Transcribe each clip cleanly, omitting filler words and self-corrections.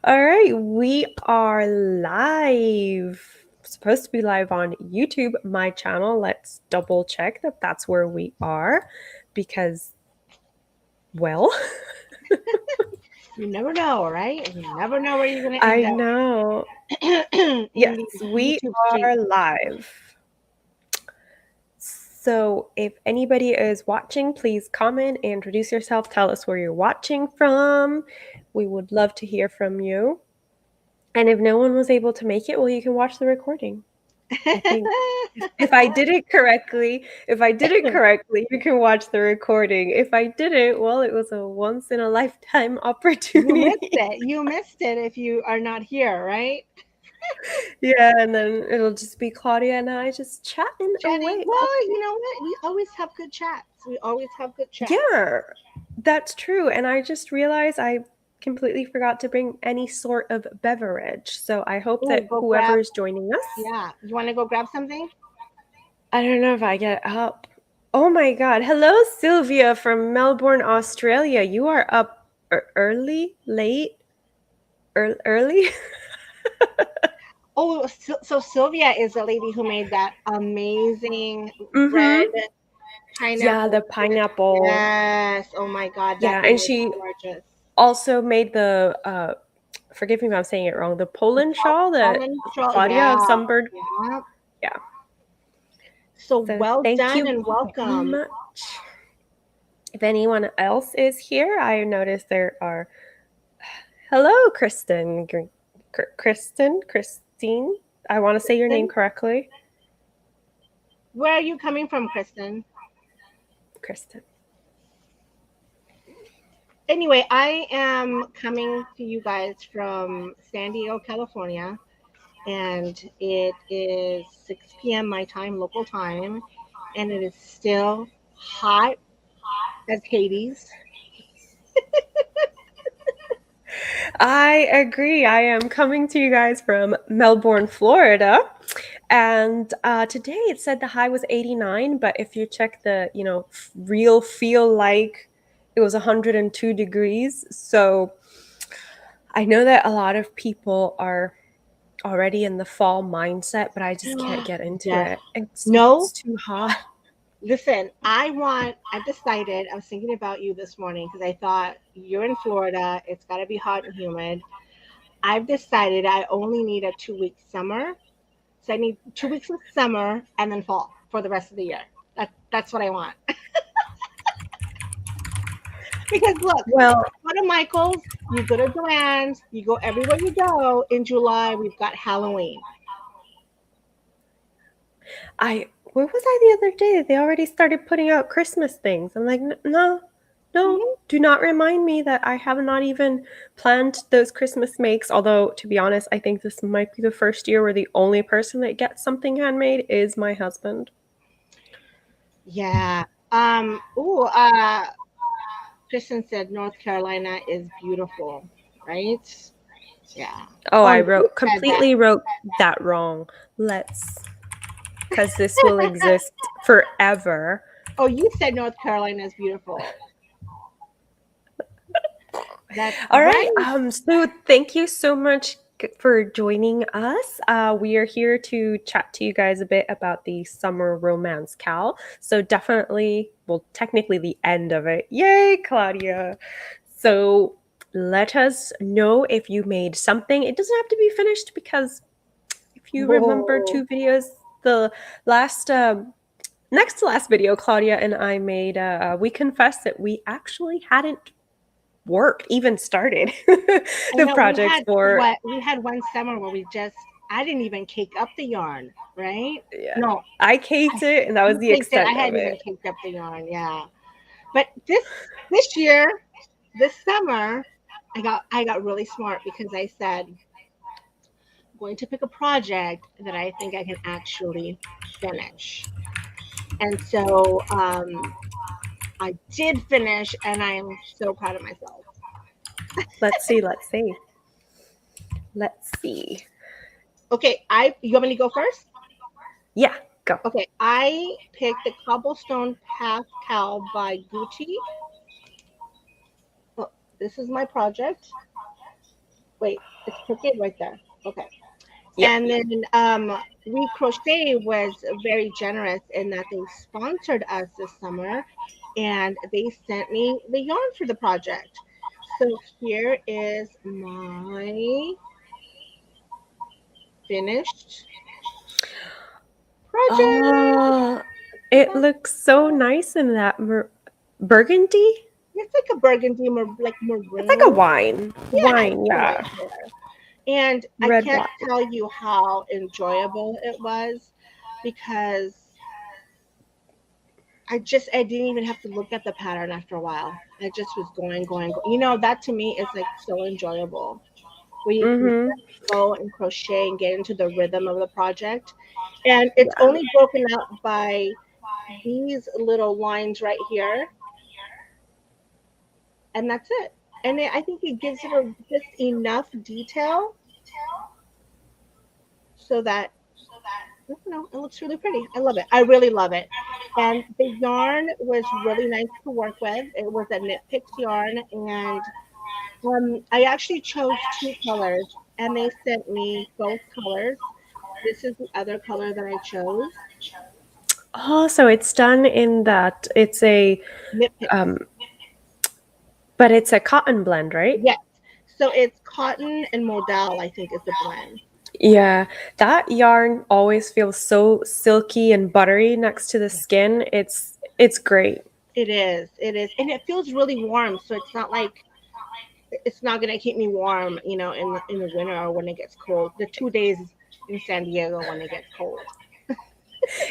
All right, we are live. Supposed to be live on YouTube, my channel. Let's double check that that's where we are because, well, you never know, right? You never know where you're going to I end up. know. In Yes, these we YouTube are streets. live. So if anybody is watching, please comment, introduce yourself, tell us where you're watching from. We would love to hear from you. And if no one was able to make it, well, you can watch the recording. I think if I did it correctly, you can watch the recording. If I didn't, well, it was a once in a lifetime opportunity. You missed it if you are not here, right? Yeah, and then it'll just be Claudia and I just chatting Chatting. away. Well, you know what? We always have good chats. We always have good chats. Yeah, that's true. And I just realized I completely forgot to bring any sort of beverage. So I hope Ooh, that go whoever grab. is joining us, Yeah. You want to go grab something? I don't know if I get up. Oh my God. Hello, Sylvia from Melbourne, Australia. You are up early, late, early? Oh, so Sylvia is the lady who made that amazing Mm-hmm. red Yeah, the pineapple. pineapple. Yes. Oh my God, that Yeah, thing and is she gorgeous. also made the forgive me if I'm saying it wrong, the Poland shawl that Almond straw. Claudia of Yeah. Sunbird. Yeah. Yeah. So So well thank done you and very welcome. much. If anyone else is here, I noticed there are. Hello, Kristen. Christine. I want to say your name Kristen, correctly. where are you coming from, Kristen? Kristen. Anyway, I am coming to you guys from San Diego, California, and it is 6 p.m. my time, local time, and it is still hot as Hades. I agree. I am coming to you guys from Melbourne, Florida. And today it said the high was 89, but if you check the, real feel like it was 102 degrees. So I know that a lot of people are already in the fall mindset, but I just can't get into Yes. it. No, It's too hot. listen, I've decided, I was thinking about you this morning because I thought you're in Florida, it's got to be hot and humid. I've decided I only need a 2 week summer. So I need 2 weeks of summer and then fall for the rest of the year. That's what I want. Because look, Well, go to Michael's, you go to Joann's, you go everywhere you go. In July, we've got Halloween. where was I the other day? They already started putting out Christmas things. I'm like, no, Mhm. do not remind me that I have not even planned those Christmas makes. Although, to be honest, I think this might be the first year where the only person that gets something handmade is my husband. Yeah. Ooh, Kristen said North Carolina is beautiful, right? Yeah. Oh, Oh, I you said that. completely wrote that wrong. Because this will exist forever. Oh, you said North Carolina is beautiful. That's All right. right. So thank you so much for joining us. We are here to chat to you guys a bit about the summer romance cal. So definitely, well, technically the end of it. Yay, Claudia. So let us know if you made something. It doesn't have to be finished because if you remember Whoa. 2 videos, the last next to last video, Claudia and I made, we confessed that we actually hadn't even started I the know projects for. we had one summer where I didn't even cake up the yarn, right? Yeah, No, I caked it and that was you the caked it. I extent of hadn't it. even caked up the yarn, yeah. But this year, this summer, I got really smart because I said I'm going to pick a project that I think I can actually finish. And so I did finish and I am so proud of myself. Let's see. Okay, you want me to go first? Yeah, go. Okay, I picked the Cobblestone Pascal by Gucci. this is my project. Wait, it's crooked right there. Okay. Yeah. And then We Crochet was very generous in that they sponsored us this summer and they sent me the yarn for the project. So here is my finished project. Oh, it looks so nice in that burgundy. It's like a burgundy, like It's like a maroon. wine. Yeah, it's Wine, a wine yeah. color. And I Red can't wine. tell you how enjoyable it was because I didn't even have to look at the pattern after a while. I just was going. That to me is like so enjoyable. Where you can Mm-hmm. just go and crochet and get into the rhythm of the project. And it's Yeah. only broken out by these little lines right here, and that's it. And I think it gives it just enough detail so that it looks really pretty. I love it. I really love it. And the yarn was really nice to work with. It was a Knit Picks yarn, and I actually chose two colors, and they sent me both colors. This is the other color that I chose. Oh, so it's done in that it's a Knit Picks. um but it's a cotton blend, right? Yes. So it's cotton and modal, I think, is the blend. Yeah, that yarn always feels so silky and buttery next to the Yeah. skin. It's great. It is. It is. And it feels really warm. So it's not gonna keep me warm, in the winter or when it gets cold. The 2 days in San Diego when it gets cold.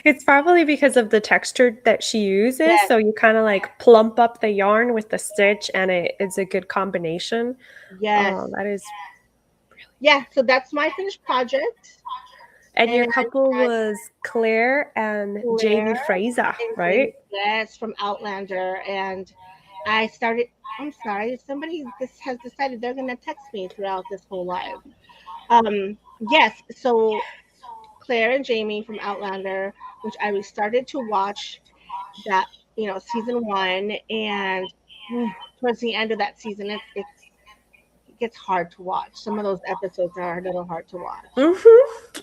It's probably because of the texture that she uses, Yes, so you kind of like plump up the yarn with the stitch and it's a good combination. Oh, yes. that is. Yeah, so that's my finished project. And And your couple I was Claire and Jamie Claire Fraser, and right? Jamie Yes from Outlander. And I started I'm sorry, somebody this has decided they're gonna text me throughout this whole live. Yes, so Claire and Jamie from Outlander, which I restarted to watch that, season one, and towards the end of that season, it gets hard to watch. Some of those episodes are a little hard to watch.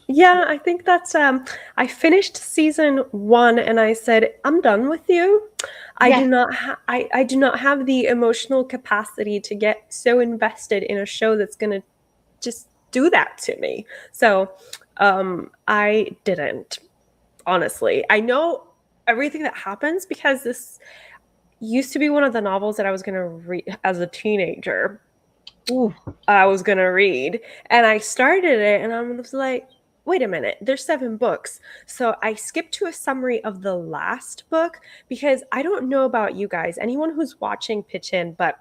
Yeah, I think that's I finished season 1 and I said, I'm done with you. Yes, I do not have the emotional capacity to get so invested in a show that's gonna just do that to me. So I didn't, honestly. I know everything that happens because this used to be one of the novels that I was gonna read as a teenager. ooh, I was gonna read, and I started it, and I was like, "Wait a minute, there's 7 books." So I skipped to a summary of the last book because I don't know about you guys. Anyone who's watching, pitch in. But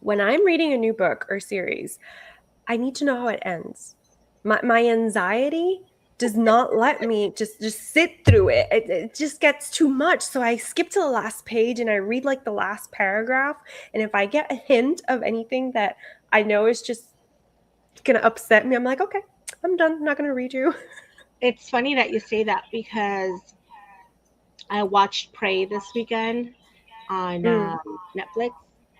when I'm reading a new book or series, I need to know how it ends. My anxiety does not let me just sit through it. It just gets too much. So I skip to the last page and I read like the last paragraph. And if I get a hint of anything that I know is just gonna upset me, I'm like, okay, I'm done. I'm not gonna read you. it's funny that you say that because I watched Prey this weekend on Mm, Netflix.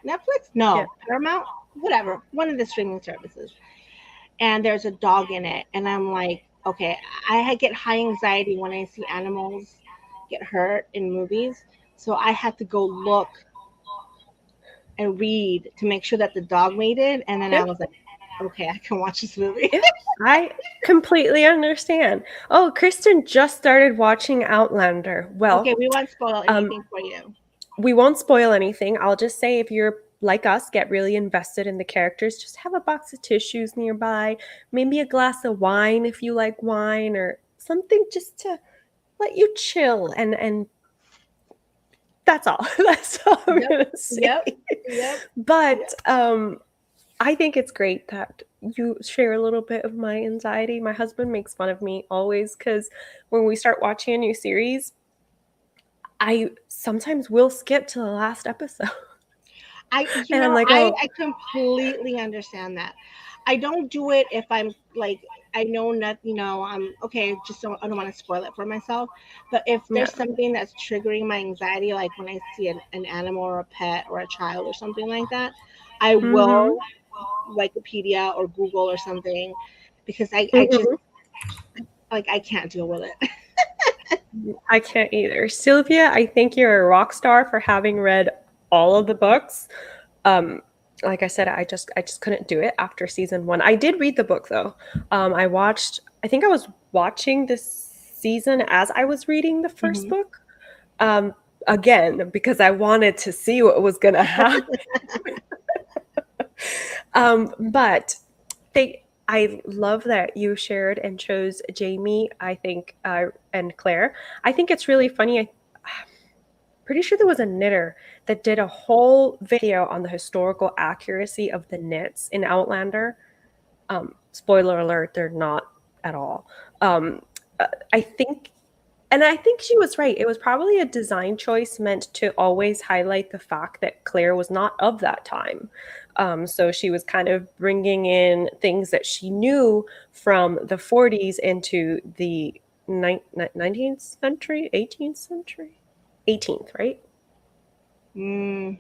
Netflix? yeah. No, Paramount? Whatever, one of the streaming services. And there's a dog in it, and I'm like, okay, get high anxiety when I see animals get hurt in movies, so I had to go look and read to make sure that the dog made it, and then I Yep. was like, okay, I can watch this movie. Yep. I completely understand. Oh, Kristen just started watching Outlander. Okay, Well, we won't spoil um, anything for you. we won't spoil anything. I'll just say if you're like us, get really invested in the characters, just have a box of tissues nearby, maybe a glass of wine if you like wine or something just to let you chill and that's all. That's all I'm Yep, going to say. yep, yep, But yep. I think it's great that you share a little bit of my anxiety. My husband makes fun of me always cuz when we start watching a new series, I sometimes will skip to the last episode. And I'm like, "Oh, I completely understand that. I don't do it if I'm like, I know not, I'm okay, I don't want to spoil it for myself. But if yeah." there's something that's triggering my anxiety, like when I see an animal or a pet or a child or something like that, I Mm-hmm. will Wikipedia or Google or something because I just Mm-hmm. like I can't deal with it. I can't either. Sylvia, I think you're a rock star for having read all of the books. Um, like I said, I just couldn't do it after season one. I did read the book though. I think I was watching this season as I was reading the first Mhm. book. Um, again, because I wanted to see what was gonna happen. But I love that you shared and chose Jamie, I think, and Claire. I think it's really funny. I'm pretty sure there was a knitter that did a whole video on the historical accuracy of the knits in Outlander. Spoiler alert, they're not at all. Um, I think And I think she was right. It was probably a design choice meant to always highlight the fact that Claire was not of that time. So she was kind of bringing in things that she knew from the 40s into the 19th century, 18th century, 18th, right? Mm,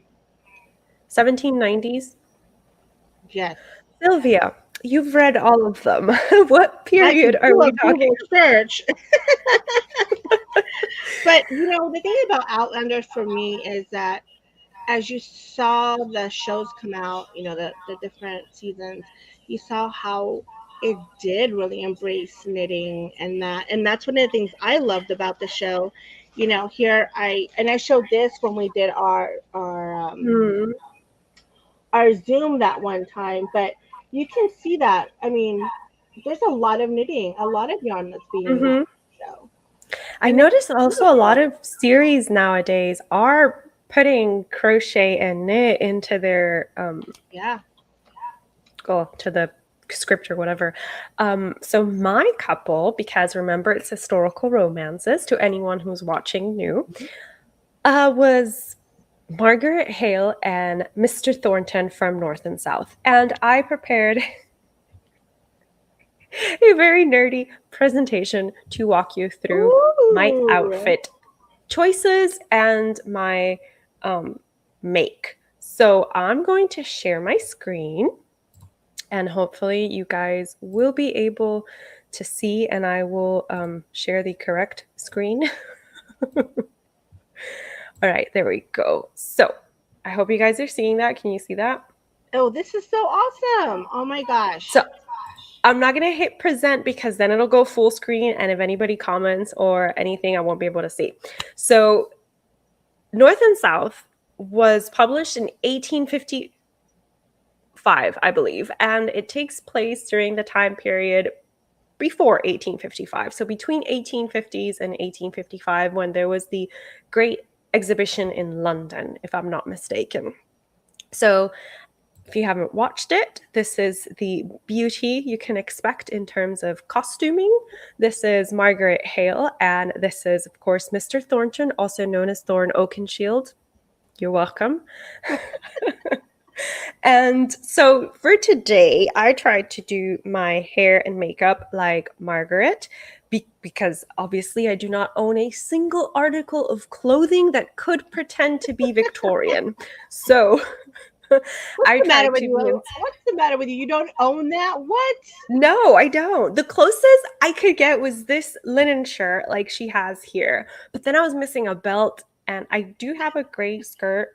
1790s. yes. Sylvia, you've read all of them. What I period could are do we a talking Google search. But the thing about Outlander for me is that as you saw the shows come out, the different seasons, you saw how it did really embrace knitting, and that's one of the things I loved about the show. Here I showed this when we did about? our Zoom that one time, but you can see that. I mean, there's a lot of knitting, a lot of yarn that's being used Hmm. in the show, I and it's notice also a lot beautiful. of series nowadays are putting crochet and knit into their Yeah. well, to the script or whatever. So my couple, because remember it's historical romances to anyone who's watching new, was Margaret Hale and Mr. Thornton from North and South. And I prepared a very nerdy presentation to walk you through my Ooh. outfit choices and my um, make. So I'm going to share my screen and hopefully you guys will be able to see and I will share the correct screen. All right, there we go. So I hope you guys are seeing that. Can you see that? Oh, this is so awesome. Oh my gosh. So I'm not going to hit present because then it'll go full screen. And if anybody comments or anything, I won't be able to see. So North and South was published in 1855, I believe, and it takes place during the time period before 1855. So between 1850s and 1855, when there was the Great Exhibition in London, if I'm not mistaken. So if you haven't watched it, this is the beauty you can expect in terms of costuming. This is Margaret Hale, and this is, of course, Mr. Thornton, also known as Thorn Oakenshield. You're welcome. And so for today, I tried to do my hair and makeup like Margaret because obviously I do not own a single article of clothing that could pretend to be Victorian. So What's I the matter tried with to be you? What's the matter with you? You don't own that? What? No, I don't. The closest I could get was this linen shirt like she has here. But then I was missing a belt and I do have a gray skirt.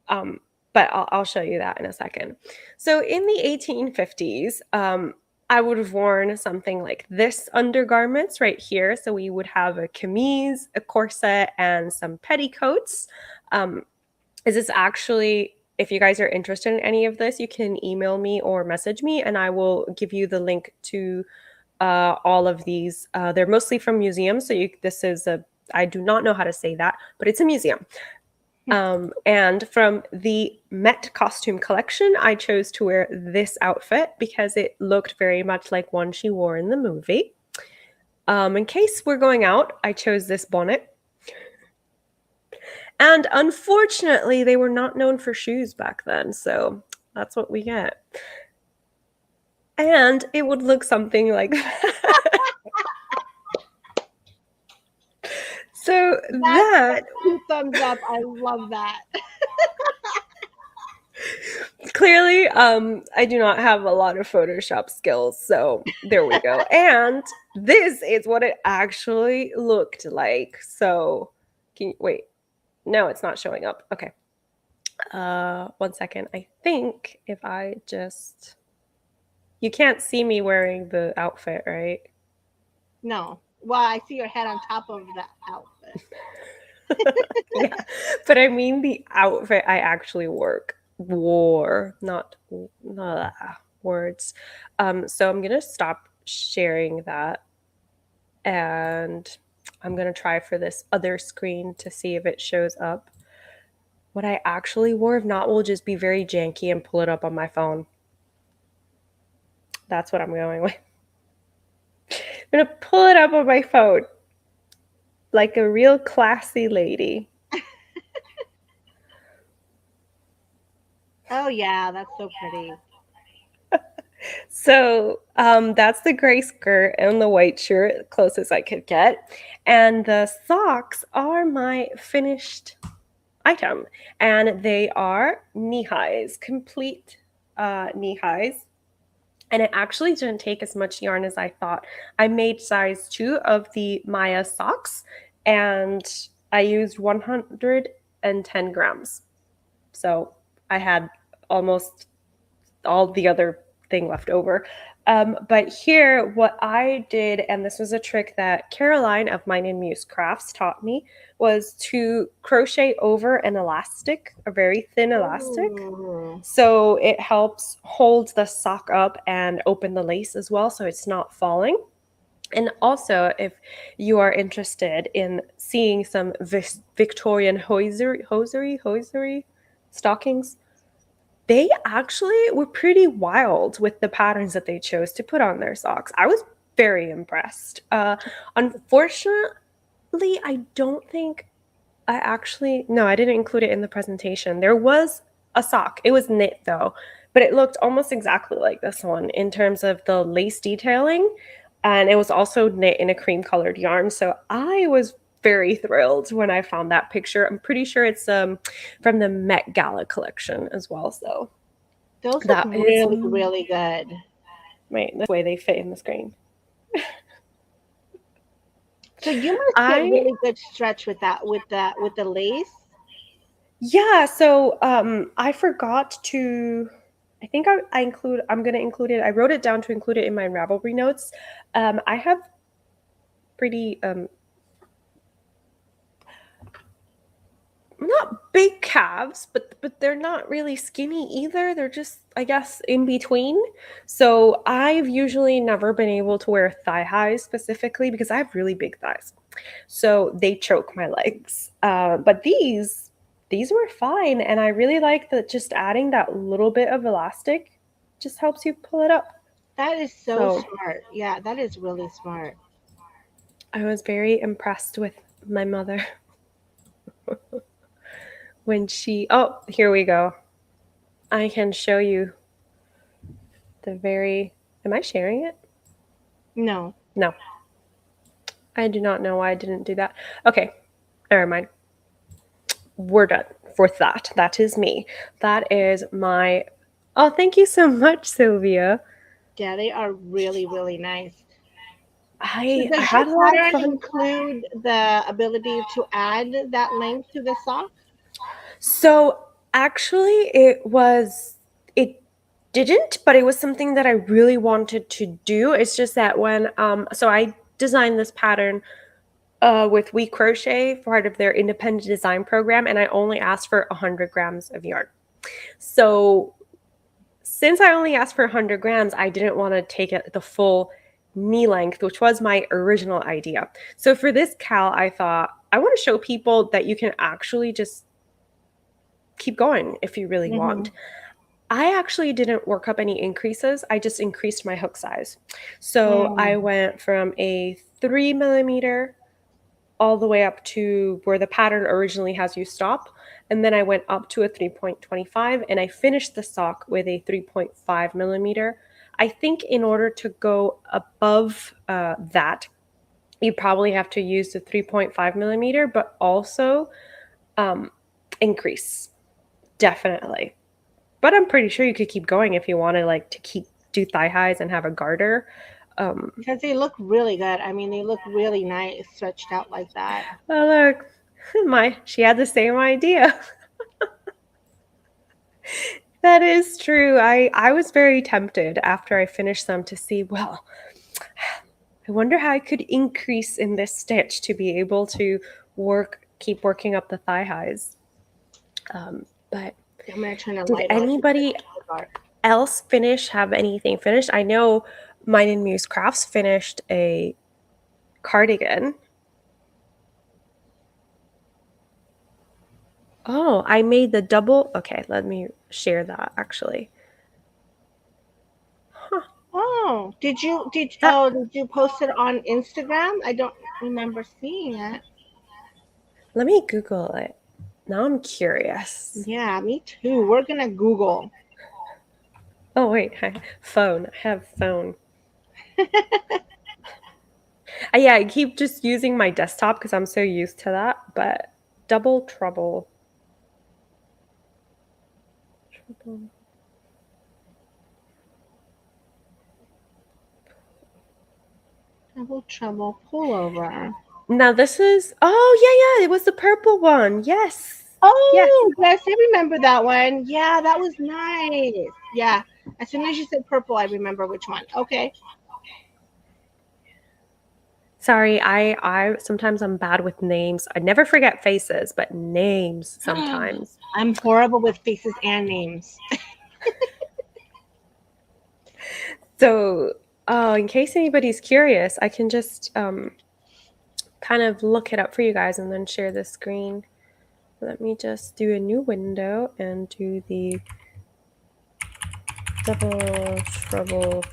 Um, but I'll show you that in a second. So in the 1850s, I would have worn something like this undergarments right here. So we would have a camise, a corset, and some petticoats. Is this actually, if you guys are interested in any of this, you can email me or message me and I will give you the link to all of these. They're mostly from museums. So this is I do not know how to say that, but it's a museum. And from the Met costume collection, I chose to wear this outfit because it looked very much like one she wore in the movie. In case we're going out, I chose this bonnet. And unfortunately, they were not known for shoes back then, so that's what we get. And it would look something like that. So That's that two thumbs up. I love that. Clearly, I do not have a lot of Photoshop skills, so there we go. And this is what it actually looked like. So, wait? No, it's not showing up. Okay. 1 second. I think if I just, you can't see me wearing the outfit, right? No. Well, I see your head on top of the outfit. Yeah, but I mean the outfit I actually wore, not words. So I'm gonna stop sharing that, and I'm gonna try for this other screen to see if it shows up. What I actually wore, if not, will just be very janky and pull it up on my phone. That's what I'm going with. I'm gonna pull it up on my phone like a real classy lady. Oh yeah, that's so pretty. So that's the gray skirt and the white shirt, closest I could get. And the socks are my finished item. And they are knee highs, complete knee highs. And it actually didn't take as much yarn as I thought. I made size 2 of the Maya socks, and I used 110 grams. So I had almost all the other thing left over. But here, what I did, and this was a trick that Caroline of Mine and Muse Crafts taught me, was to crochet over an elastic, a very thin elastic. Ooh. So it helps hold the sock up and open the lace as well, so it's not falling. And also, if you are interested in seeing some Victorian hosiery stockings, they actually were pretty wild with the patterns that they chose to put on their socks. I was very impressed. Unfortunately, I don't think I didn't include it in the presentation. There was a sock. It was knit though, but it looked almost exactly like this one in terms of the lace detailing. And it was also knit in a cream colored yarn. So I was very thrilled when I found that picture. I'm pretty sure it's from the Met Gala collection as well. So Those look that is really, really good. right, the way they fit in the screen. So you must get I really good stretch with that, with the lace. Yeah, so I forgot to. I think I'm gonna include it. I wrote it down to include it in my Ravelry notes. I have pretty not big calves, but they're not really skinny either. They're just, I guess, in between. So I've usually never been able to wear thigh highs specifically because I have really big thighs. So they choke my legs. But these were fine, and I really like that just adding that little bit of elastic just helps you pull it up. That is so So smart. Yeah, that is really smart. I was very impressed with my mother when oh, here we go. I can show you am I sharing it? No. No. I do not know why I didn't do that. Okay, never mind. We're done for that. That is me. That is my. Oh, thank you so much, Sylvia. Yeah, they are really, really nice. So I does your had a lot of pattern fun. include the ability to add that length to the sock? So actually, it didn't, but it was something that I really wanted to do. It's just that when so I designed this pattern with We Crochet, part of their independent design program, and I only asked for 100 grams of yarn. So since I only asked for 100 grams, I didn't want to take it the full knee length, which was my original idea. So for this cal, I thought I want to show people that you can actually just keep going if you really want. I actually didn't work up any increases. I just increased my hook size. So I went from a 3mm all the way up to where the pattern originally has you stop. And then I went up to a 3.25 and I finished the sock with a 3.5mm. I think in order to go above that, you probably have to use the 3.5mm, but also increase, definitely. But I'm pretty sure you could keep going if you wanted, like, to do thigh highs and have a garter. Because they look really good. I mean, they look really nice stretched out like that. Oh look, she had the same idea. That is true. I was very tempted after I finished them to see, well, I wonder how I could increase in this stitch to be able to keep working up the thigh highs. But I'm gonna turn the did light off. anybody else have anything finished? I know mine and Muse Crafts finished a cardigan. Oh, I made the double. Okay, let me share that actually. Huh. Oh, did you post it on Instagram? I don't remember seeing it. Let me Google it. Now I'm curious. Yeah, me too. We're gonna Google. Oh wait, phone. I have phone. Yeah, I keep just using my desktop because I'm so used to that. But double trouble. Double trouble pullover. Now this is. Oh yeah, it was the purple one. Yes. Oh yes, I remember that one. Yeah, that was nice. Yeah, as soon as you said purple, I remember which one. Okay. Sorry, I sometimes I'm bad with names. I never forget faces, but names sometimes. I'm horrible with faces and names. So, in case anybody's curious, I can just kind of look it up for you guys and then share the screen. Let me just do a new window and do the double trouble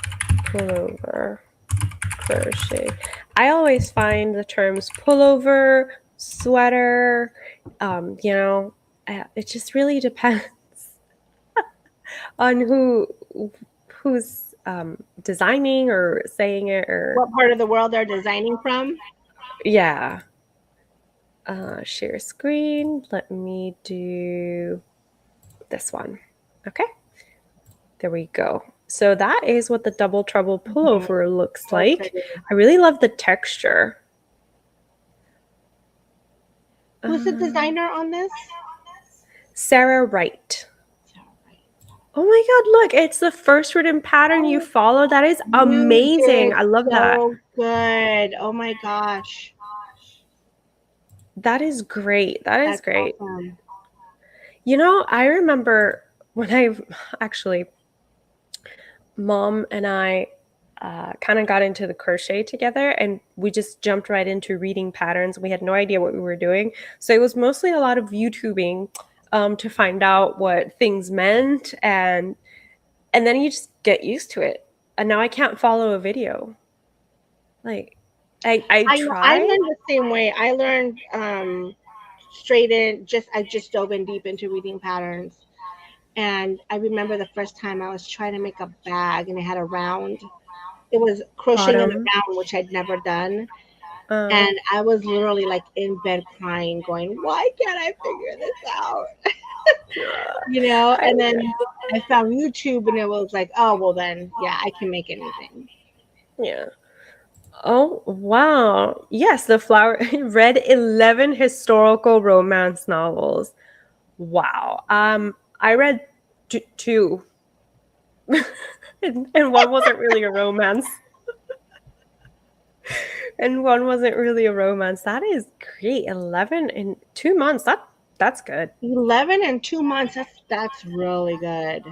pullover crochet. I always find the terms pullover, sweater, it just really depends on who's designing or saying it, or what part of the world they're designing from. Yeah. Share screen. Let me do this one. Okay. There we go. So that is what the double trouble pullover looks like. Okay. I really love the texture. Who's the designer on this? Sarah Wright. Oh my god, look, it's the first written pattern you follow. That is amazing. I love that. So good. Oh my gosh. That is great. That's great. Awesome. You know, I remember when Mom and I kind of got into the crochet together, and we just jumped right into reading patterns. We had no idea what we were doing. So it was mostly a lot of YouTubing to find out what things meant, and then you just get used to it. And now I can't follow a video. Like, I tried. I learned the same way. I learned straight in. I just dove in deep into reading patterns. And I remember the first time I was trying to make a bag, and it had a round. It was crocheting in a round, which I'd never done. And I was literally like in bed crying, going, "Why can't I figure this out?" You know. And then I found YouTube, and it was like, "Oh, well, then, yeah, I can make anything." Yeah. Oh, wow. Yes, the flower read 11 historical romance novels. Wow. I read two. And one wasn't really a romance. And one wasn't really a romance. That is great. 11 in 2 months. That's good. 11 in 2 months. That's really good.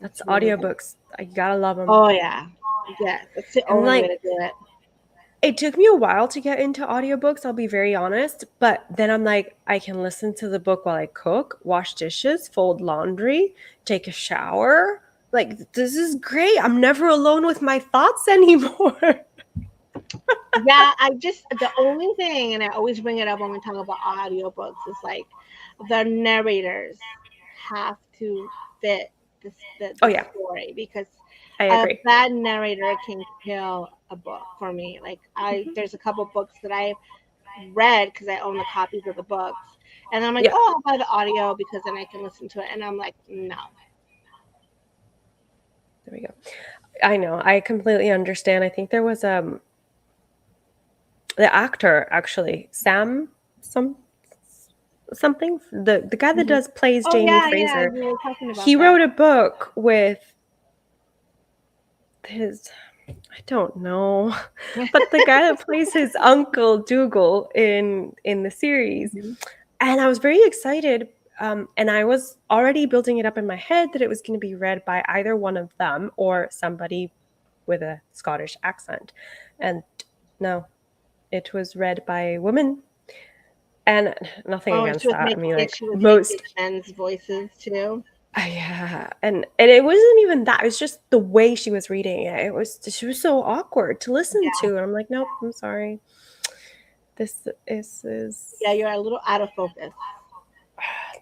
That's audiobooks. I gotta love them. Oh yeah. Yes, that's the only way to do it. It took me a while to get into audiobooks, I'll be very honest, but then I'm like, I can listen to the book while I cook, wash dishes, fold laundry, take a shower. Like, this is great. I'm never alone with my thoughts anymore. Yeah, the only thing, and I always bring it up when we talk about audiobooks, is like the narrators have to fit the story, because I agree. a bad narrator can kill a book for me. Like there's a couple books that I read because I own the copies of the books, And I'm like, Yeah, oh, I'll buy the audio because then I can listen to it. And I'm like, no. there we go. I know. I completely understand. I think there was the actor actually, Sam something, the guy that Mhm. does plays Oh Jamie yeah, yeah, Fraser. you were talking about He that. wrote a book with his, I don't know, but the guy that plays his uncle Dougal in the series. Mhm. And I was very excited. And I was already building it up in my head that it was going to be read by either one of them or somebody with a Scottish accent. And no, it was read by a woman. And nothing Oh, against that. I mean, like she was making most, the men's voices too. yeah, and it wasn't even that. It was just the way she was reading it. She was so awkward to listen Yeah, to, and I'm like, nope, I'm sorry. This yeah, is you're a little out of focus.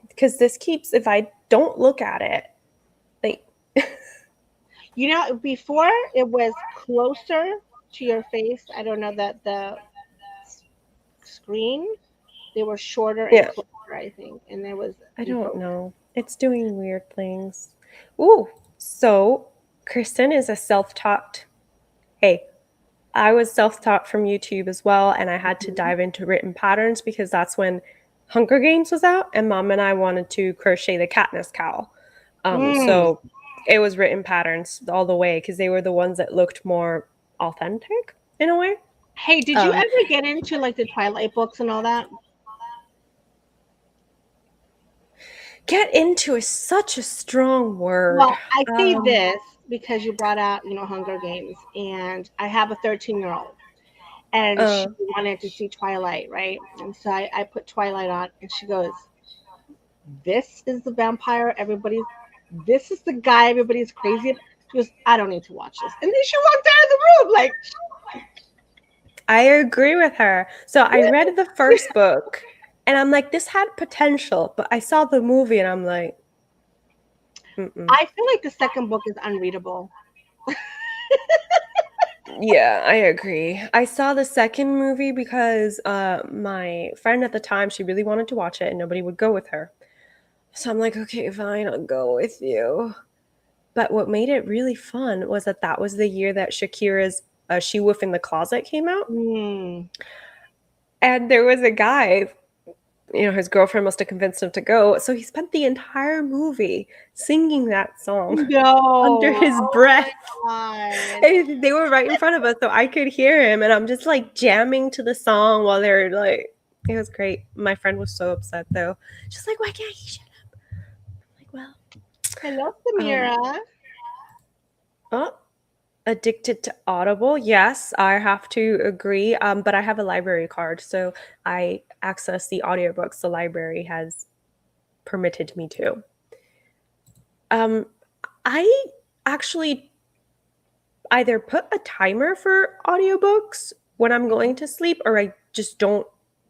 because this keeps if I don't look at it, like You know, before it was closer to your face. I don't know that the screen, they were shorter and yeah, closer, I think, and there was I don't before. know. It's doing weird things. Ooh, so Kristen is a self-taught. Hey, I was self-taught from YouTube as well, and I had to Mhm. dive into written patterns because that's when Hunger Games was out, and Mom and I wanted to crochet the Katniss cowl. Mm. So it was written patterns all the way because they were the ones that looked more authentic in a way. Hey, did you Um, ever get into like the Twilight books and all that? get into is such a strong word. Well, I say Um, this because you brought out, Hunger Games, and I have a 13-year-old, and she uh, wanted to see Twilight, right? And so I put Twilight on, and she goes, "This is the vampire everybody's. This is the guy everybody's crazy about." She goes, "I don't need to watch this," and then she walked out of the room like, I agree with her. So I "What?" read the first book, and I'm like, this had potential, but I saw the movie, and I'm like, mm-mm. I feel like the second book is unreadable. Yeah, I agree. I saw the second movie because my friend at the time, she really wanted to watch it and nobody would go with her. So I'm like, okay, fine, I'll go with you. But what made it really fun was that was the year that Shakira's She Wolf in the Closet came out. Mm. And there was a guy, his girlfriend must have convinced him to go. So he spent the entire movie singing that song under No. his Oh breath. my god. And they were right in front of us, so I could hear him, and I'm just like jamming to the song while they're like, it was great. My friend was so upset though. She's like, why can't he shut up? I'm like, well, Hello, um, Samira. oh, addicted to Audible. Yes, I have to agree. But I have a library card, so I access the audiobooks the library has permitted me to. Um, I actually either put a timer for audiobooks when I'm going to sleep or I just don't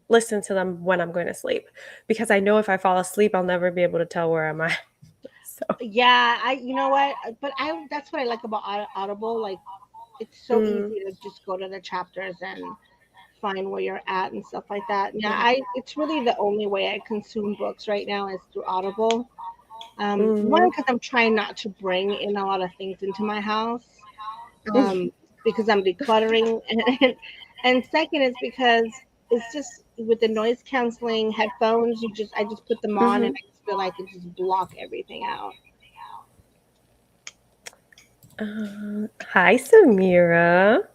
listen to them when I'm going to sleep because I know if I fall asleep I'll never be able to tell where I'm at. So, Yeah, you know what? But that's what I like about Audible. Like, it's so mm, easy to just go to the chapters and find where you're at and stuff like that. Yeah, yeah. it's really the only way I consume books right now is through Audible. One, Mhm. because I'm trying not to bring in a lot of things into my house, um, because I'm decluttering, and second is because it's just with the noise canceling headphones. I just put them on, and Mhm. I just feel like it just block everything out. Hi, Samira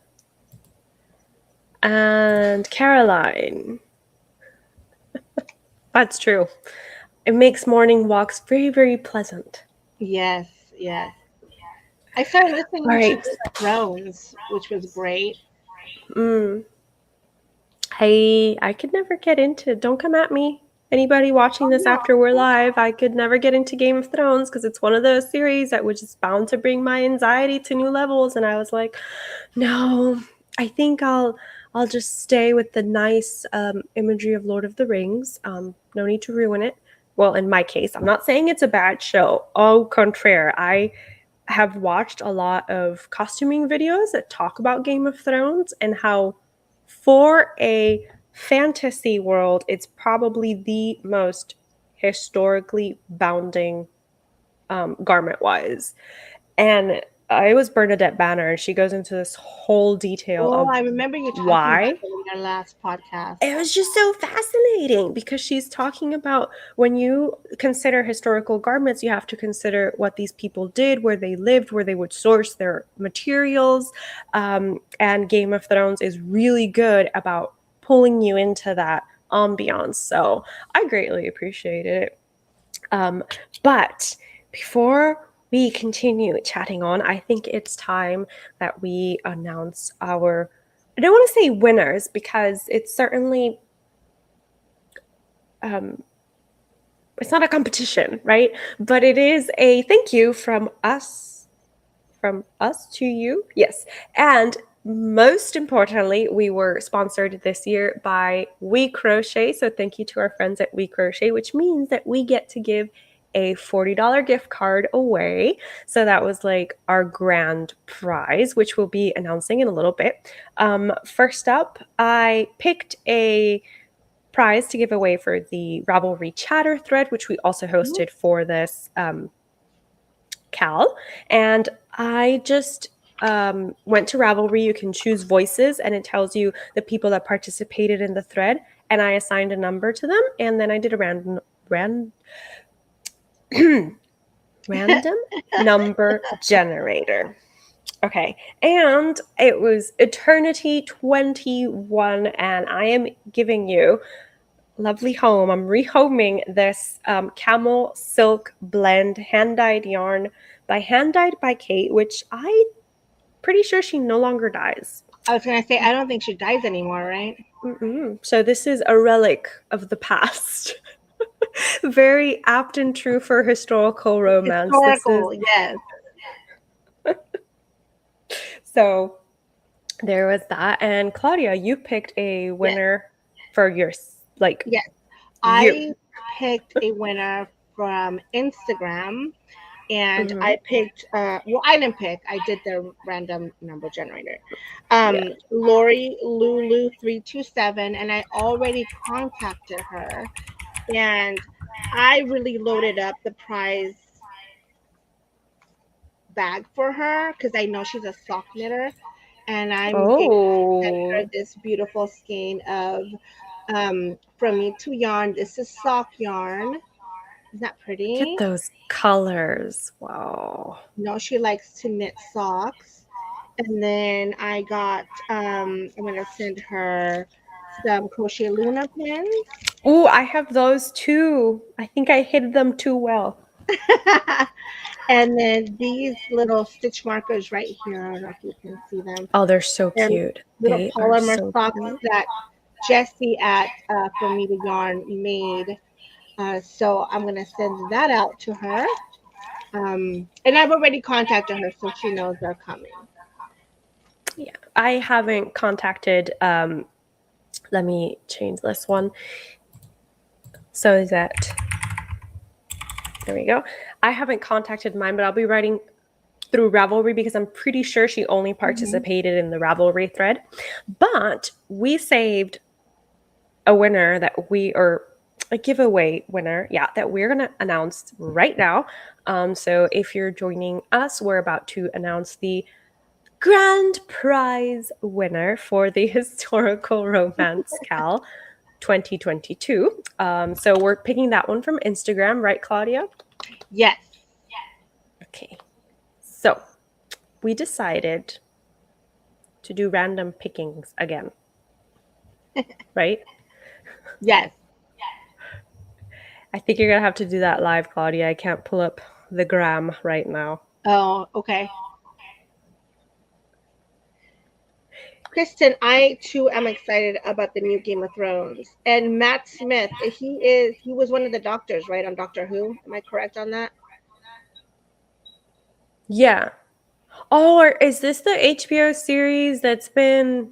and Caroline. That's true. It makes morning walks very, very pleasant. Yes, yes. I started All listening to right. Game of Thrones, which was great. Mm. I could never get into. Don't come at me. Anybody watching Oh this no, after we're live, I could never get into Game of Thrones because it's one of those series that was just bound to bring my anxiety to new levels. And I was like, no, I think I'll just stay with the nice imagery of Lord of the Rings. No need to ruin it. Well, in my case, I'm not saying it's a bad show. Au contraire, I have watched a lot of costuming videos that talk about Game of Thrones and how for a fantasy world, it's probably the most historically bounding garment-wise. And it was Bernadette Banner, and she goes into this whole detail Oh, of I remember you talking about why. it in our last podcast. It was just so fascinating because she's talking about when you consider historical garments, you have to consider what these people did, where they lived, where they would source their materials. And Game of Thrones is really good about pulling you into that ambiance. So I greatly appreciated it. But before we continue chatting on, I think it's time that we announce our, I don't want to say winners because it's certainly, it's not a competition, right? But it is a thank you from us to you. Yes. And most importantly, we were sponsored this year by We Crochet. So thank you to our friends at We Crochet, which means that we get to give a $40 gift card away. So that was like our grand prize, which we'll be announcing in a little bit. First up, I picked a prize to give away for the Ravelry chatter thread, which we also hosted for this Cal. And I just went to Ravelry. You can choose voices, and it tells you the people that participated in the thread. And I assigned a number to them, and then I did a random number generator. Okay, and it was Eternity 21, and I am giving you lovely home. I'm rehoming this camel silk blend hand-dyed yarn by Hand Dyed by Kate, which I'm pretty sure she no longer dyes. I was going to say, I don't think she dies anymore, right? So this is a relic of the past. Very apt and true for historical romance. Historical, yes. So there was that. And Claudia, you picked a winner for your, like, yes. I picked a winner from Instagram, and I picked, well, I didn't pick, I did the random number generator. Lori Lulu 327, and I already contacted her, and I really loaded up the prize bag for her because I know she's a sock knitter, and I'm going to send her this beautiful skein of From Me to Yarn. This is sock yarn. Isn't that pretty? Look at those colors. Wow. No, she likes to knit socks. And then I got, I'm going to send her some crochetluna pins. Oh, I have those too. I think I hid them too well. And then these little stitch markers right here. I don't know if you can see them. Oh, they're so cute. Little they polymer so socks cute. that Jessie at From Me to Yarn made. So I'm going to send that out to her. And I've already contacted her, so she knows they're coming. Yeah, I haven't contacted, let me change this one. So that, there we go. I haven't contacted mine, but I'll be writing through Ravelry because I'm pretty sure she only participated in the Ravelry thread. But we saved a winner that or a giveaway winner, that we're going to announce right now. So if you're joining us, we're about to announce the grand prize winner for the Historical Romance Cal 2022. So we're picking that one from Instagram, right, Claudia? Yes. Okay. So we decided to do random pickings again. Right? Yes. I think you're going to have to do that live, Claudia. I can't pull up the gram right now. Oh, okay. Kristen, I too am excited about the new Game of Thrones. And Matt Smith, he was one of the doctors, right, on Doctor Who? Am I correct on that? Yeah. Oh, or is this the HBO series that's been...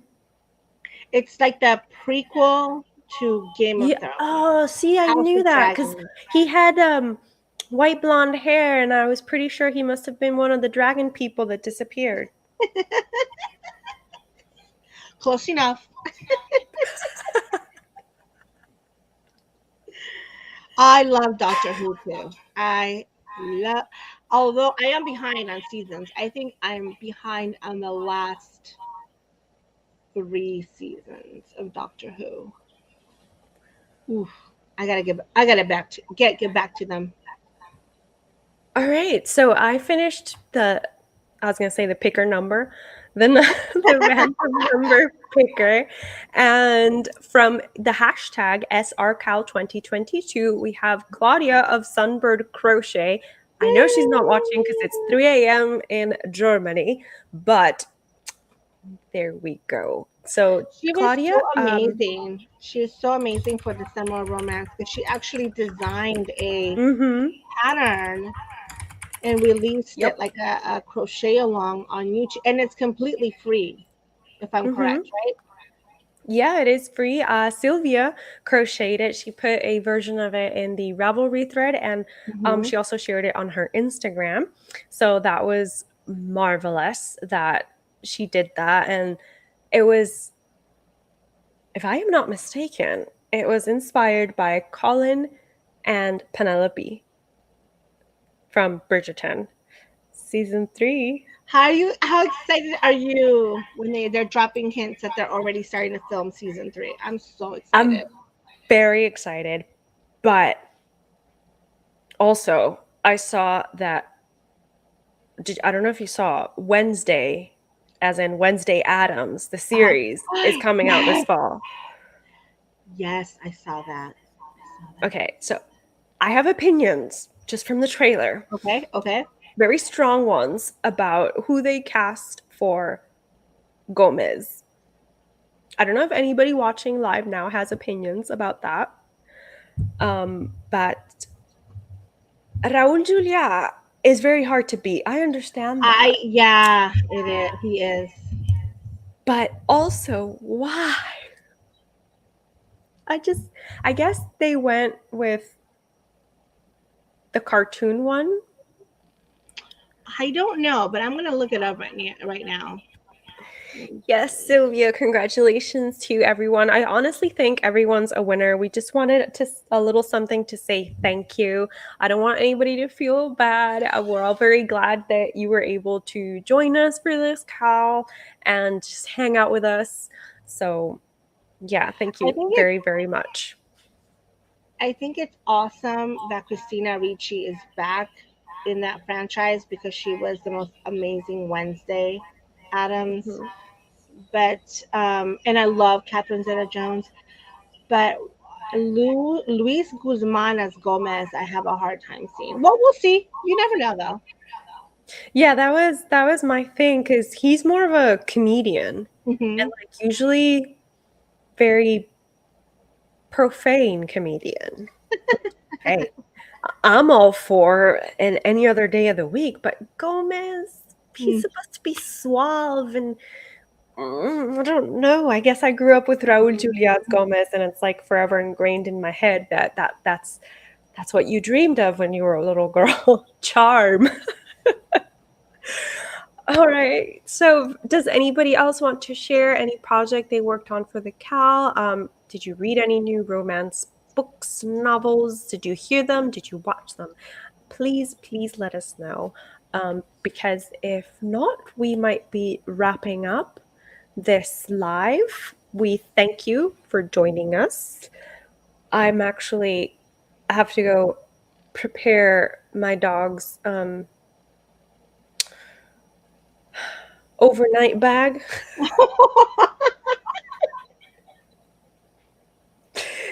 It's like the prequel to Game of Thrones. Oh, see, I knew that because he had white blonde hair, and I was pretty sure he must have been one of the dragon people that disappeared. Close enough. I love Doctor Who too. I love, although I am behind on seasons. I think I'm behind on the last 3 seasons of Doctor Who. Oof. I gotta get back to them. All right, so I finished I was gonna say the picker number, the random number picker, and from the hashtag SRCAL 2022, we have Claudia of Sunbird Crochet. I know she's not watching because it's 3 a.m. in Germany, but there we go. So She was Claudia, so amazing. She was so amazing for the summer romance because she actually designed a pattern and released it yep, like a crochet along on YouTube, and it's completely free, if I'm correct, right? yeah, it is free. Sylvia crocheted it. She put a version of it in the Ravelry thread, and Hmm. she also shared it on her Instagram. So that was marvelous that she did that. And it was, if I am not mistaken, it was inspired by Colin and Penelope from Bridgerton, season 3. How excited are you when they're dropping hints that they're already starting to film season 3? I'm so excited. I'm very excited, but also I saw that I don't know if you saw Wednesday, as in Wednesday Addams, the Uh, series is coming out this yes, fall. yes, I saw that. I saw that. Okay, so I have opinions just from the trailer, Okay, okay. very strong ones about who they cast for Gomez. I don't know if anybody watching live now has opinions about that. But Raul Julia is very hard to beat. I understand that. Yeah, it is. He is. But also, why? I just, I guess they went with the cartoon one. I don't know, but I'm gonna look it up right now. Yes, Sylvia, congratulations to everyone. I honestly think everyone's a winner. We just wanted to a little something to say thank you. I don't want anybody to feel bad. We're all very glad that you were able to join us for this, Cal, and just hang out with us. So, yeah, thank I you think it's very, very much. I think it's awesome that Christina Ricci is back in that franchise because she was the most amazing Wednesday Adams. Mhm. But and I love Catherine Zeta-Jones. But Luis Guzman as Gomez, I have a hard time seeing. Well, we'll see. You never know, though. Yeah, that was my thing because he's more of a comedian and Hmm. like usually very profane comedian. Hey, I'm all for an any other day of the week, but Gomez, he's Mm. supposed to be suave and I don't know. I guess I grew up with Raul Julia's Gomez, and it's like forever ingrained in my head that that's what you dreamed of when you were a little girl. Charm. All right. So, does anybody else want to share any project they worked on for the Cal? Did you read any new romance books, novels? Did you hear them? Did you watch them? Please, please let us know. Because if not, we might be wrapping up this live. We thank you for joining us. I have to go prepare my dog's overnight bag.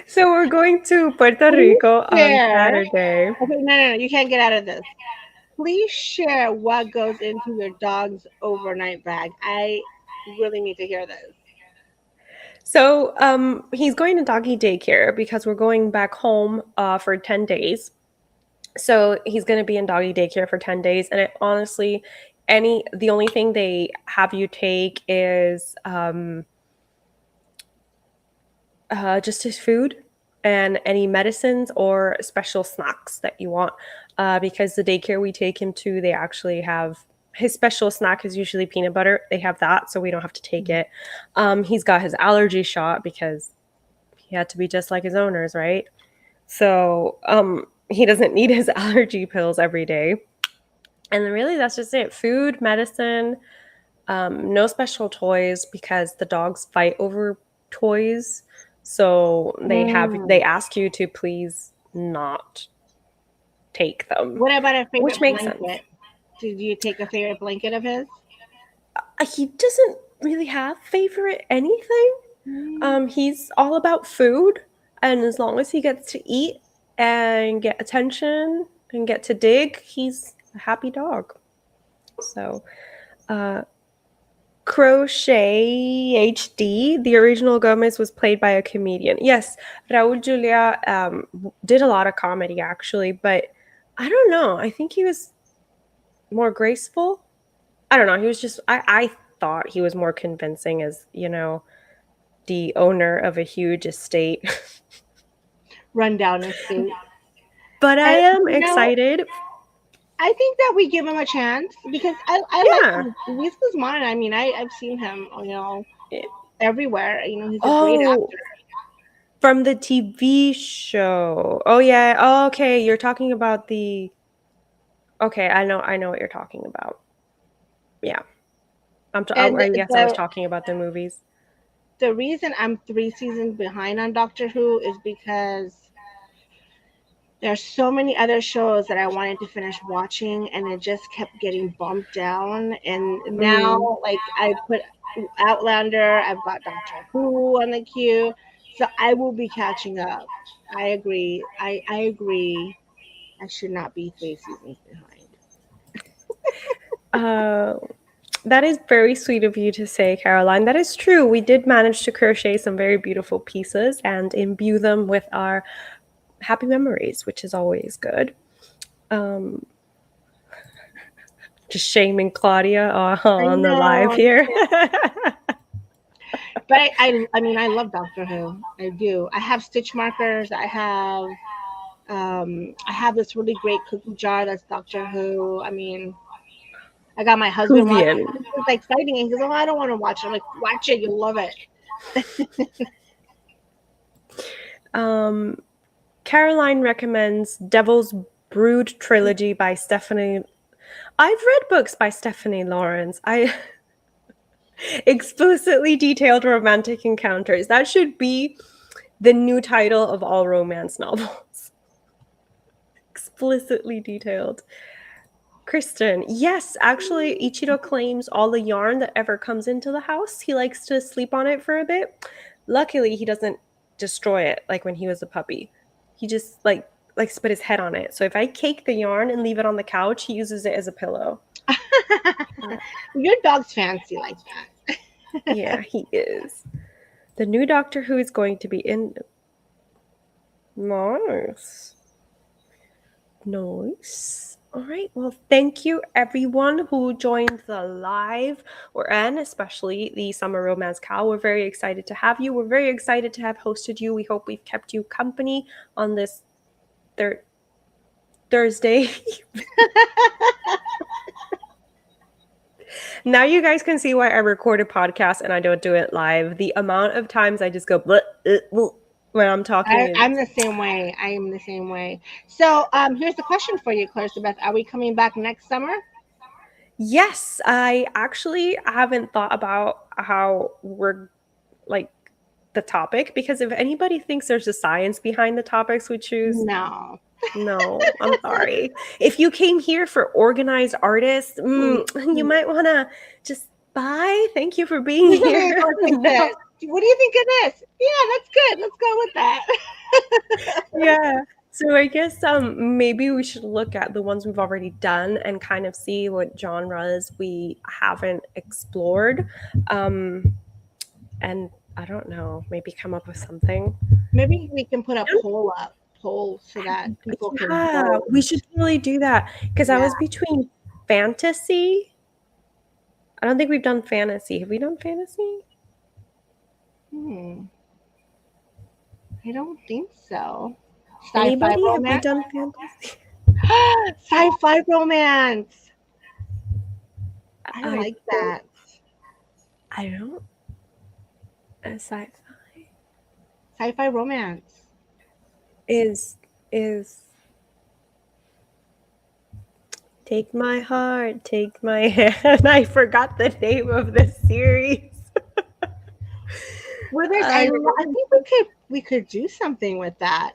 So we're going to Puerto Please Rico on share. Saturday. Okay, no, you can't get out of this. Please share what goes into your dog's overnight bag. I really need to hear this. So he's going to doggy daycare because we're going back home for 10 days. So he's going to be in doggy daycare for 10 days. And it honestly, the only thing they have you take is just his food and any medicines or special snacks that you want. Because the daycare we take him to, they actually have his special snack is usually peanut butter. They have that, so we don't have to take it. He's got his allergy shot because he had to be just like his owners, right? So he doesn't need his allergy pills every day. And then really that's just it. Food, medicine, no special toys because the dogs fight over toys. So they Mm. ask you to please not take them, What about a which favorite makes sense. blanket? Did you take a favorite blanket of his? He doesn't really have favorite anything. Mm. He's all about food, and as long as he gets to eat and get attention and get to dig, he's a happy dog. So, uh, Crochet HD, the original Gomez was played by a comedian. Yes, Raul Julia did a lot of comedy actually, but I don't know. I think he was more graceful. I don't know. He was just, I thought he was more convincing as, the owner of a huge estate. Rundown estate. But I And am excited. I think that we give him a chance because I like Yeah. Luis Guzman. I mean, I've seen him, everywhere. He's a great Oh, actor. from the TV show. Oh yeah. Oh, okay. You're talking about the. Okay, I know what you're talking about. Yeah. And I guess I was talking about the movies. the reason I'm 3 seasons behind on Doctor Who is because there's so many other shows that I wanted to finish watching, and it just kept getting bumped down. And Mm. now, like, I put Outlander, I've got Doctor Who on the queue, so I will be catching up. I agree. I agree. I should not be 3 seasons behind. Uh, that is very sweet of you to say, Caroline. That is true. We did manage to crochet some very beautiful pieces and imbue them with our happy memories, which is always good. Um, just shaming Claudia I on the live know, here. but I mean, I love Doctor Who. I do. I have stitch markers. I have this really great cookie jar that's Doctor Who. I mean, I got my husband watching. Whovian. He's like fighting it. He goes, "Oh, I don't want to watch it." I'm like, "Watch it. You'll love it." Um, Caroline recommends Devil's Brood trilogy by Stephanie. I've read books by Stephanie Lawrence. I explicitly detailed romantic encounters. That should be the new title of all romance novels. Explicitly detailed. Kristen, yes, actually, Ichiro claims all the yarn that ever comes into the house. He likes to sleep on it for a bit. Luckily, he doesn't destroy it like when he was a puppy. He just likes to put his head on it. So if I cake the yarn and leave it on the couch, he uses it as a pillow. Your dog's fancy like that. Yeah, he is. The new Doctor Who is going to be in. Nice. Nice. All right. Well, thank you everyone who joined the live and especially the Summer Romance Cow. We're very excited to have you. We're very excited to have hosted you. We hope we've kept you company on this Thursday. Now you guys can see why I record a podcast and I don't do it live. The amount of times I just go bleh, when I'm talking. I'm the same way. I am the same way. So, here's the question for you, Clarissa. Are we coming back next summer? Yes, I actually haven't thought about how we're like the topic because if anybody thinks there's a science behind the topics we choose, No. no, I'm sorry. If you came here for organized artists, you might want to just bye. Thank you for being Usually it here. goes like No. this. What do you think of this? Yeah, that's good. Let's go with that. Yeah. So I guess maybe we should look at the ones we've already done and kind of see what genres we haven't explored. And I don't know, maybe come up with something. Maybe we can put a poll so that people can Yeah, vote. we should really do that because I Yeah. was between fantasy. I don't think we've done fantasy. Have we done fantasy? Hmm. I don't think so. Sci-fi Anybody? Have we romance. done fantasy? Sci-fi romance. I I like that. I don't sci-fi. Sci-fi romance. is Take My Heart, Take My Hand. I forgot the name of the series. Well, there's I I think we could do something with that.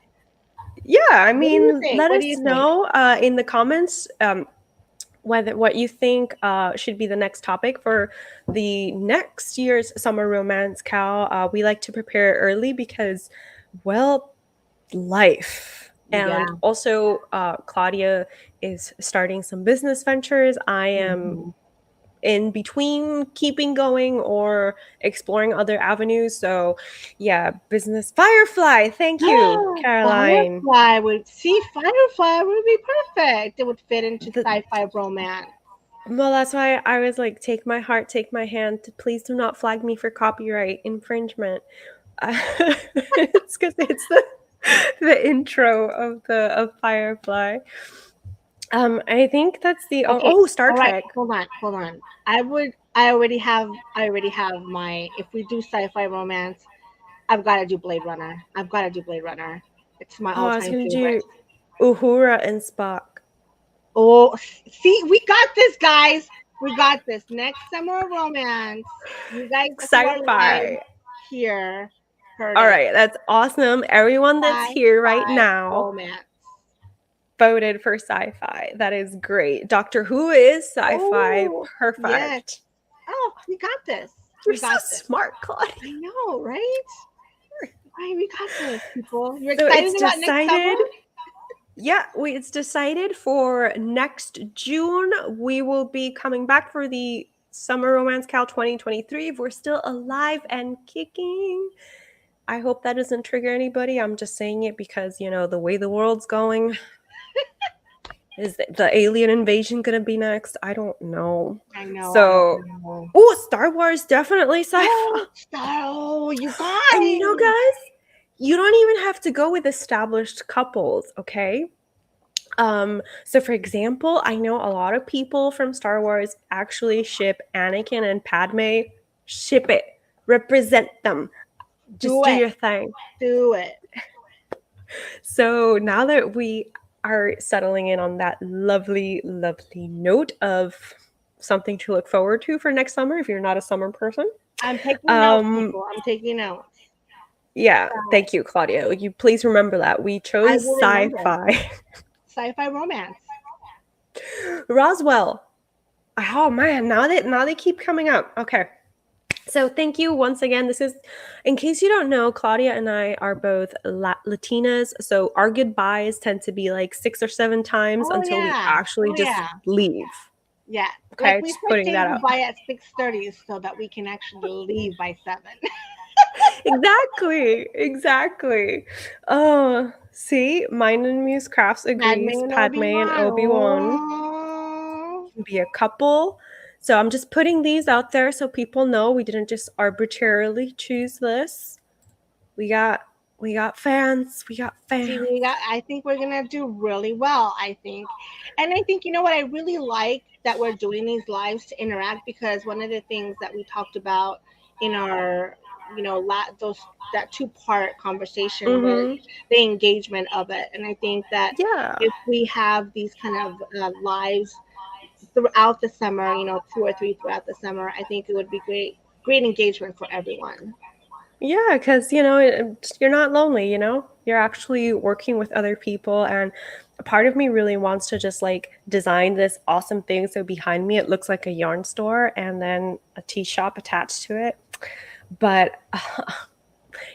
Yeah, I What do you mean, think? let What do us you think? know in the comments what you think should be the next topic for the next year's summer romance, Cal. We like to prepare early because, well, life. Yeah. And also, Claudia is starting some business ventures. I am Mhm. in between keeping going or exploring other avenues. So, yeah, business Firefly. Thank you, Caroline. Firefly would be perfect. It would fit into The, sci-fi romance. well, that's why I was like, take my heart, take my hand. Please do not flag me for copyright infringement. It's because it's the intro of Firefly. I think that's the Okay. Star All right. Trek. Hold on. I already have my, if we do sci-fi romance, I've got to do Blade Runner. I've got to do Blade Runner. It's my Oh, I was all-time gonna favorite. do Uhura and Spock. Oh, see, we got this, guys. We got this. Next summer romance. You guys who are live Sci-fi. here heard All it. right, that's awesome. Everyone that's here right Sci-fi now romance. voted for sci-fi. That is great. Doctor Who is sci-fi. Oh, yes. Perfect. Oh, we got this. You're We so got this. smart, Claudia. I know, right? Right, we got this, people. You're So excited it's about next summer? decided. Yeah, it's decided for next June. We will be coming back for the Summer Romance Cal 2023 if we're still alive and kicking. I hope that doesn't trigger anybody. I'm just saying it because, the way the world's going, is the alien invasion going to be next? I don't know. I know, I don't So, know. Star Wars definitely sci-fi. Oh, you And guys. guys, you don't even have to go with established couples, okay? So for example, I know a lot of people from Star Wars actually ship Anakin and Padme. Ship it. Represent them. Just Do do it. your thing. Do it. So now that we are settling in on that lovely, lovely note of something to look forward to for next summer, if you're not a summer person. I'm taking notes, people. I'm taking notes. Yeah, thank you, Claudia. You please remember that. We I chose will remember. sci-fi. Sci-fi romance. Roswell. Oh man, now they keep coming up. Okay. So thank you once again. This is, in case you don't know, Claudia and I are both Latinas, so our goodbyes tend to be like 6 or 7 times until we actually just leave. Yeah. Okay, Like we just start putting saying that out. goodbye at 6:30 so that we can actually leave by 7. Exactly. Oh, see, Mind and Muse Crafts agrees. Padme and Obi-Wan Oh. can be a couple. So I'm just putting these out there so people know we didn't just arbitrarily choose this. We got fans. We got fans. See, I think we're gonna do really well. I think, and I think, you know what, I really like that we're doing these lives to interact, because one of the things that we talked about in our, that 2-part conversation was the engagement of it, and I think that if we have these kind of lives throughout the summer, 2 or 3 throughout the summer, I think it would be great engagement for everyone. Yeah, because, you're not lonely, You're actually working with other people. And a part of me really wants to just like design this awesome thing. So behind me, it looks like a yarn store and then a tea shop attached to it. But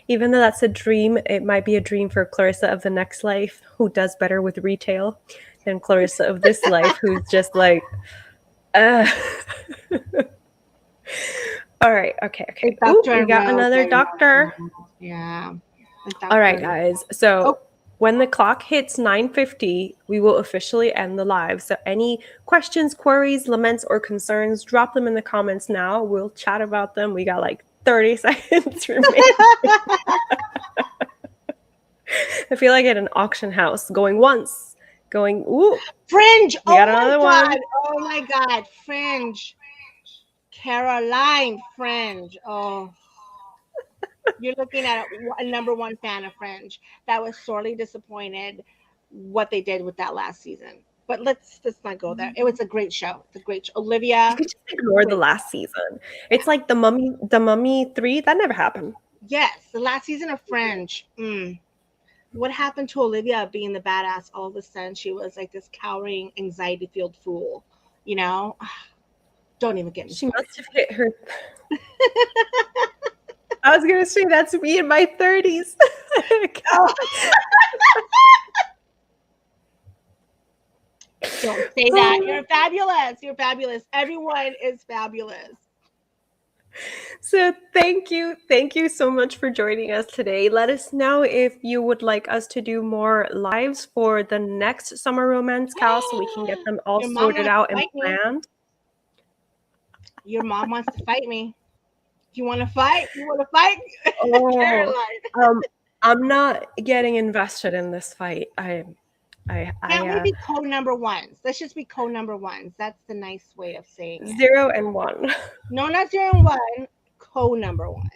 even though that's a dream, it might be a dream for Clarissa of the next life, who does better with retail than Clarissa of this life, who's just like, All right. Okay. Ooh, we got another doctor. Yeah. All right, guys. So when the clock hits 9:50, we will officially end the live. So any questions, queries, laments, or concerns, drop them in the comments now. We'll chat about them. We got like 30 seconds remaining. I feel like at an auction house, going once, going, ooh. Fringe. We got another one. Oh my God. Fringe. Caroline Fringe. Oh. You're looking at a number one fan of Fringe that was sorely disappointed what they did with that last season. But let's not go there. It was a great show. It's a great show. You Olivia, could just ignore the great last show. season. Yeah. It's like the Mummy 3, that never happened. Yes, the last season of Fringe. What happened to Olivia being the badass? All of a sudden, she was like this cowering, anxiety-filled fool. You know, don't even get me She started. must have hit her. I was gonna say that's me in my 30s. Oh. Don't say that. You're fabulous. You're fabulous. Everyone is fabulous. So thank you so much for joining us today. Let us know if you would like us to do more lives for the next summer romance cal, so we can get them all Your mom sorted wants to out and fight me. planned. Your mom wants to fight me. You want to fight? You want to fight, Oh, Caroline? I'm not getting invested in this fight. Can't we be co-number ones? Let's just be co-number ones. That's the nice way of saying it. 0 and 1. No, not 0 and 1. Co-number one.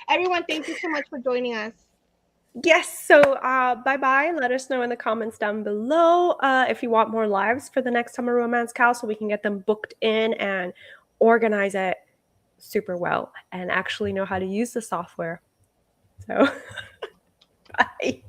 Everyone, thank you so much for joining us. Yes, so bye-bye. Let us know in the comments down below if you want more lives for the next summer romance cal, so we can get them booked in and organize it super well and actually know how to use the software. So bye.